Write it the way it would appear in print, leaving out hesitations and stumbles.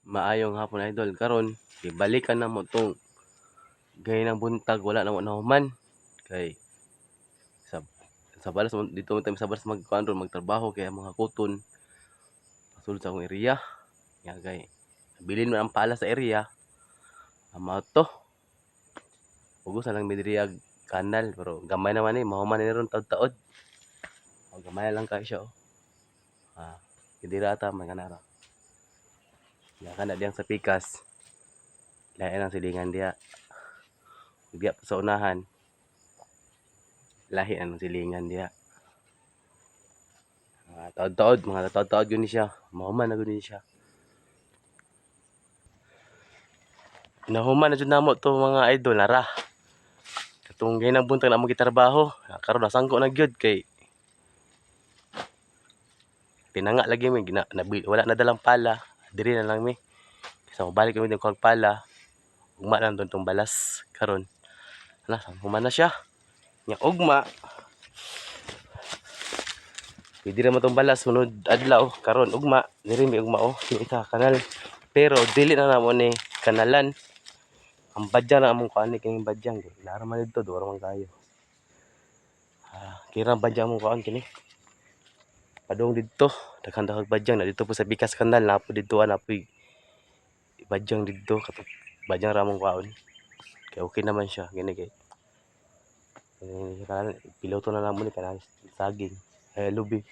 Maayong hapon idol. Karon ibalikan na mo tong gay ng buntag wala na mo nahuman kay sa balas dito mo tayo sa balas magkuan ron magtrabaho kay ang mga kuton pasulod sa akong area. Nga kay bilin man ang pala sa area. Ama to. Ugos na lang midriyag kanal pero gamay naman ni mahuman ni ron taud-taod. O gamay lang kay siya oh. Hindi rata man kanara. Ya kana diyang sa pikas. Lain ang silingan diya. Diya sa unahan. Lahi ang silingan diya. Taod-taod, mga taod-taod yun siya. Mahuman na yun siya. Nahuman na dyan namo to mga idol, nara. Katong ganyan buntag na mo gitrabaho. Karon nasangko na gyud kay tinanga lagi mi wala na dalang pala. Diri na lang mi. Kasi balik kami ng kog pala. Ugma lang doon tong balas karon. Ala, human na siya. Nya ugma. Pwede naman tong balas sunod adlaw karon ugma. Diri mi ugma oh, yung isa kanal. Pero dili na namo ni kanalan. Ang badyang na among kuan ni kining badyang. Lara man dito, duro man kayo. Kira badyang among kuan kini. Padung dito, daghang badyang na dito po sa Bikas Kanal na po dito na po badyang dito katong badyang ramong kuan. Kaya okay naman siya gini kay. Piloto na namo ni kanal saging. Lubi.